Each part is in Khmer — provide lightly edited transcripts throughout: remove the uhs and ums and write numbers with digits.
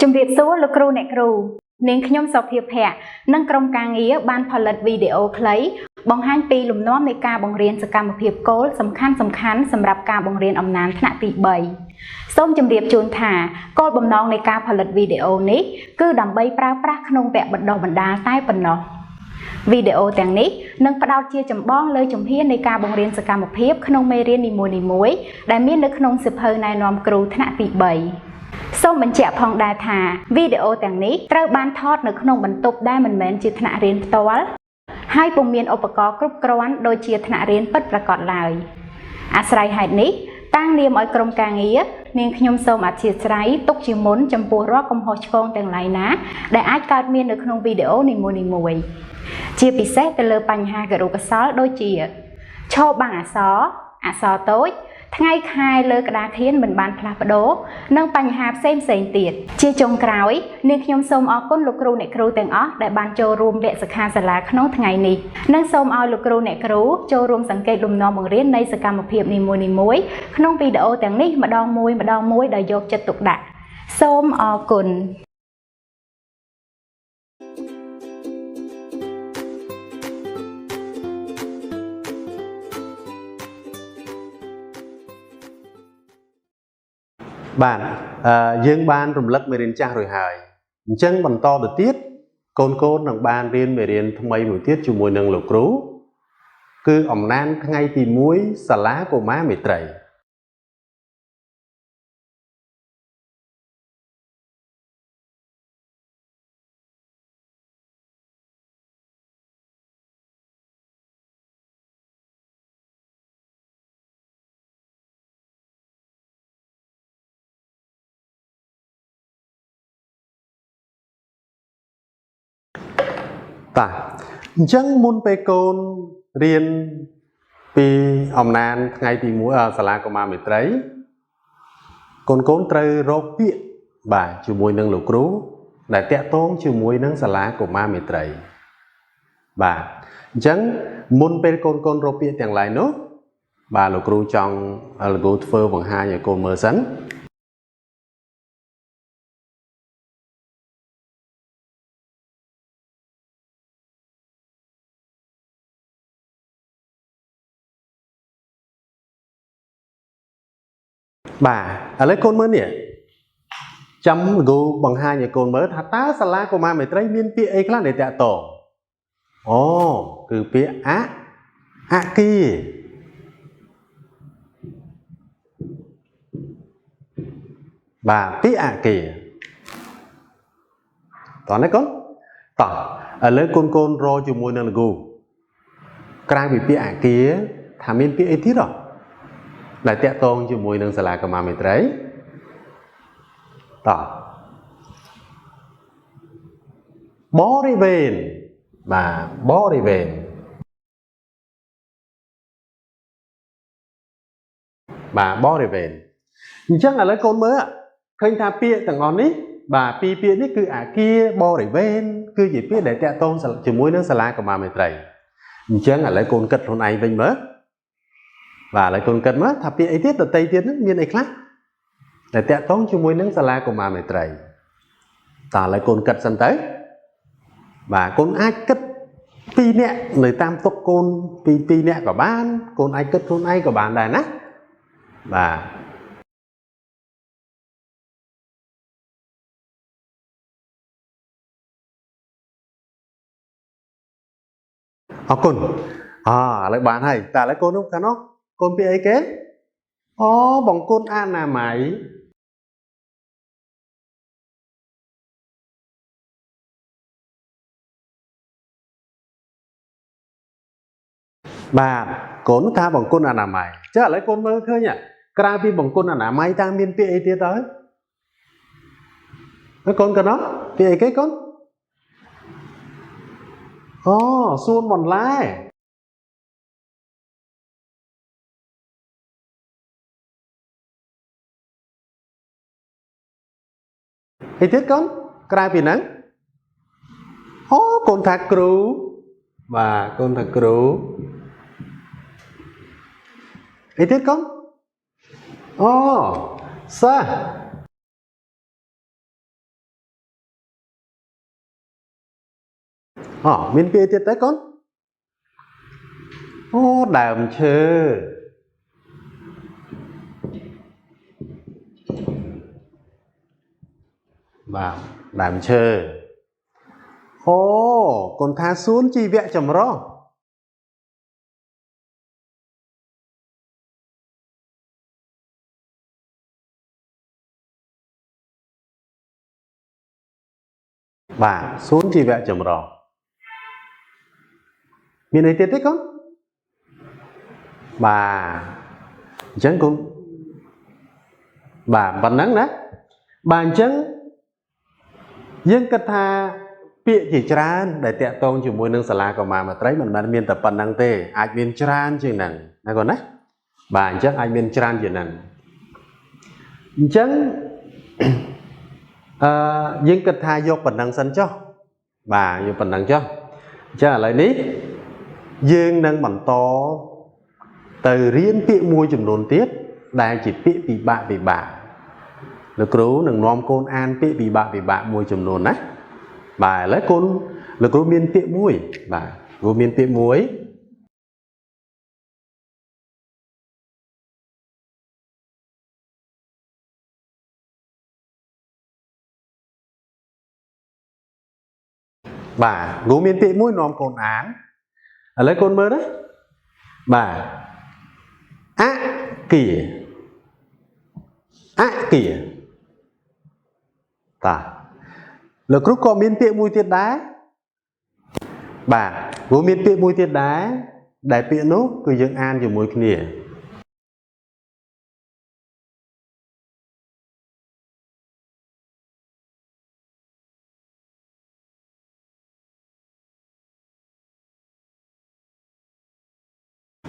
ជំរាបសួរលោកគ្រូអ្នកគ្រូនាងខ្ញុំសុភាភ័ក្រនិងក្រុមការងារបានផលិតវីដេអូខ្លីបង្ហាញពីលំនាំនៃការបង្រៀនសកម្មភាពគោលសំខាន់សម្រាប់ការបង្រៀនអំណានថ្នាក់ទី3សូមជម្រាបជូនថាគោលបំណងនៃការផលិតវីដេអូនេះគឺដើម្បីប្រើប្រាស់ក្នុងវគ្គបណ្ដុះបណ្ដាលតែប៉ុណ្ណោះវីដេអូទាំងនេះនឹងផ្ដោតជាចម្បងលើជំហាននៃការបង្រៀនសកម្មភាពក្នុងមេរៀននីមួយៗដែលមាននៅក្នុងសៀវភៅណែនាំគ្រូថ្នាក់ទី3សូមបញ្ជាក់ផងដែរថាវីដេអូទាំងនេះត្រូវបានថតនៅក្នុងបន្ទប់ដែលមិនមែនជាថ្នាក់រៀនផ្ទាល់ហើយពុំមានឧបករណ៍គ្រប់គ្រាន់ដូចជាថ្នាក់រៀនពិតប្រាកដឡើយអាស្រ័យហេតុនេះតាំងនាមឲ្យក្រុមការងារនាងខ្ញុំសូមអធិស្ឋានទុកជាមុនចំពោះរាល់កំហុសឆ្គងទាំងឡាយណាដែលអាចកើតមាននៅក្នុងវីដេអូនីមួយៗជាពិសេសទៅលើបញ្ហាគរុកោសល្យដូចជាឈរបាំងអក្សរតូចថ្ងៃខែលើក្តារខៀនមិនបានផ្លាស់ប្ដូរនិងបញ្ហាផ្សេងទៀតជាចុងក្រោយនាងខ្ញុំសូមអរគុណលោកគ្រូអ្នកគ្រូទាំងអស់ដែលបានចូលរួមវគ្គសិក្ខាសាលាក្នុងថ្ងៃនេះនិងសូមឲ្យលោកគ្រូអ្នកគ្រូចូលរួមសង្កេតលំនាំបង្រៀននៃសកម្មភាពនីមួយៗក្នុងវីដេអូទាំងនេះម្ដងមួយដោយយកចិត្តទុកដាក់សូមអរគុណបាទយើងបានរំលឹកមេរៀនចាស់រួចហើយអញ្ចឹងបន្តទៅទៀតកូននឹងបានរៀនមេរៀនថ្មីមួយទៀតជាមួយនឹងលោកគ្រូគឺអំណានថ្ងៃទី1សាលាកុមារមេត្រីតាអញ្ចឹងមុនពេលកូនរៀនពីអំណានថ្ងៃទី1សាលាកុមារមេត្រីកូនត្រូវរកពាក្យបាទជាមួយនឹងលោកគ្រូដែលតាក់ទងជាមួយនឹងសាលាកុមារមេត្រីបាទអញ្ចឹងមុនពេលកូនរកពាក្យទាំងឡាយនោះបាទលោកគ្រូចង់លោកគ្រូធ្វើបង្ហាញឲ្យកូនមើលសិនបាទឥឡូវកូនមើលនេះចាំលោកគ្រូបង្ហាញឲ្យកូនមើលថាតើសាលាកុមារមេត្រីមានពាក្យអីខ្លះដែលតាក់ទងអូគឺពាក្យអគារបាទពាក្យអគារតោះណាកូនតោះឥឡូវកូនរកជាមួយនឹងលោកគ្រូក្រៅពីពាក្យអគារថាមានពាក្យអីទៀតហ៎ដែលតាក់ទងជាមួយនឹងសាលាកុមារមេត្រីតោះបរិវេណបាទបរិវេណបាទបរិវេណអញ្ចឹងឥឡូវកូនមើលឃើញថាពាក្យទាំងអស់នេះបាទពីរពាក្យនេះគឺអគារបរិវេណគឺជាពាក្យដែលតាក់ទងជាមួយនឹងសាលាកុមារមេត្រីអញ្ចឹងឥឡូវកូនគិតខ្លួនឯងវិញមើលបាទឥឡូវកូនគិតមើលថាពាក្យអីទៀតដតីទៀតហ្នឹងមានអីខ្លះដែលតាក់ទងជាមួយនឹងសាលាកុមារមេត្រីតើឥឡូវកូនគិតសិនទៅបាទកូនអាចគិត2នាក់នៅតាមតុកូនពី2នាក់ក៏បានកូនអាចគិតខ្លួនឯងក៏បានដែរណាបាទអរគុណឥឡូវបានហើយតែឥឡូវកូននោះកាលនោះកូនពាក្យអីគេអូបង្គន់អនាម័យបាទកូនថាបង្គន់អនាម័យចុះឥឡូវកូនមើលឃើញក្រៅពីបង្គន់អនាម័យតើមានពាក្យអីទៀតទៅកូនកណោះពាក្យអីគេកូនអូសួនបន្លែអីទៀតកូនក្រៅពីហ្នឹងអូកូនថាគ្រូបាទកូនថាគ្រូអីទៀតកូនអូសិស្ស miền kia tiết tới con đàm chơ và đàm chơ con tha xuống chi vẽ chầm ro và xuống chi vẽ chầm ro miền này tiết tích con bà chẳng cũng bà vẫn nắng đấy bà chẳng dân cất tha bịa chỉ tràn để tẹt tông chỉ môi nâng xà la của mà thấy mình miền tập phần năng tê ai miền tràn chừng nằng này còn đấy bà chắc ai miền tràn chừng nằng chẳng dân cất tha vô phần năng sân cho bà vô phần năng cho chắc lại ní dương nâng bằng to từ riêng bịa môi chùm nôn tiết đang chỉ bịa bị bạ lực rú nâng nóm côn an bịa bị bạ môi chùm nôn á bà lấy côn lực rú miên bịa môi bà rú miên bịa muối bà rú miên bịa muối nóm côn án lấy côn mơ đấy bà kìa ta lực rút có miên tiện mùi tiết đá bà vô miên tiện mùi tiết đá đại tiện nốt cứ dân an cho mùi kia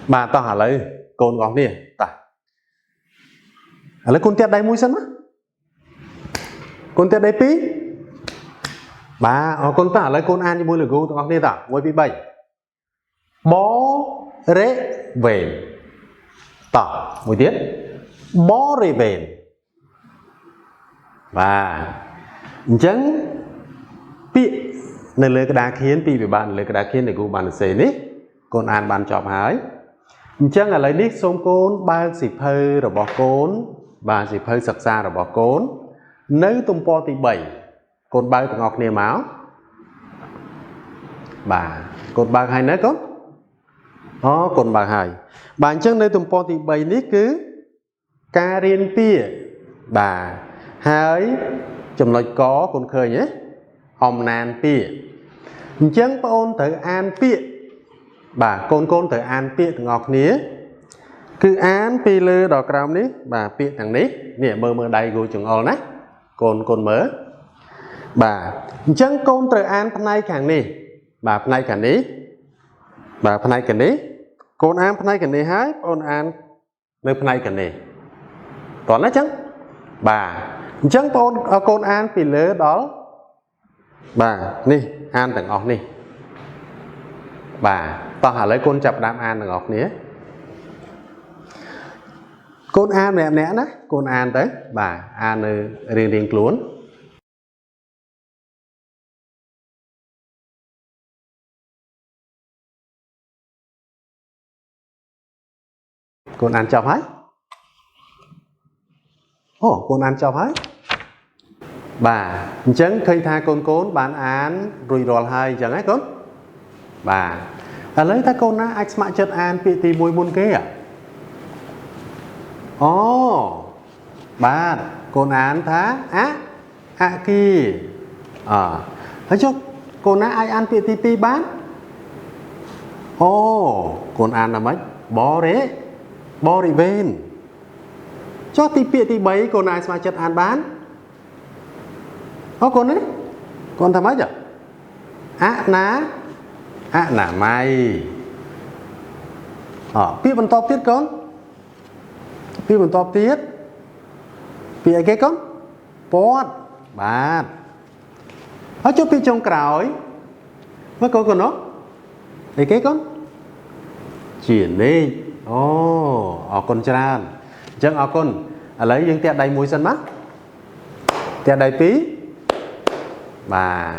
bà tao hả lấy con góng đi ta lấy con tiết đầy mùi sân á con tiết đầy tí bà con ta lấy con an như mùi là gấu tao góng đi ta mùi bị bệnh bó rễ về ta mùi tiết bó rễ về và chẳng bị nên lấy cái đá khiến bị bạn lấy cái đá khiến để cô bạn xế ní con an bạn chọc hái chẳng là lấy nít xôm côn ba xịp hơi rồi bỏ côn ba xịp hơi sặc xa rồi bỏ côn nếu tung po thì 7 côn ba từ ngọc nề máu bà côn ba hai nấy có côn ba hai bạn chẳng nơi tung po thì 7 nít cứ ca riêng pia bà hai chùm nói có con khơi nhé hòm nàn pia chẳng ôn tới an pia bà côn tới an pia ngọc nía cứ án pi lư đỏ cào ní bà pia thằng ní nè mơ đầy gù chừng ol nè côn mớ bà chẳng côn tới an phần này càng ní bà phần này càng ní bà phần này càng ní côn an phần này càng ní hái côn an nơi phần này càng ní toàn nó chẳng bà chẳng côn an pi lư đó bà ní an thằng ngọc ní bà tao hả lấy côn chập đam an ngọc nía côn an nè nè đó côn an tới bà an riêng luôn côn an chọc hết côn an chọc hết bà chẳng khơi tha côn bán án rồi hai chẳng ấy con bà lấy ta con á anh smart chất an pt mùi môn kế à bà con án thá kia thấy chưa con á ai ăn pt bán con án là mấy bó rỉ bên cho tí pt bấy con ai smart chất an bán con ấy con thầm mấy giờ nà mày phía bằng top tiết con phía bằng top tiết phía cái con bót bát ở chỗ phía trong cào mới có con nó thì cái con chuyển đi ở con tràn chẳng ở con lấy những tiệt đầy mũi sân mắt tiệt đầy tí bà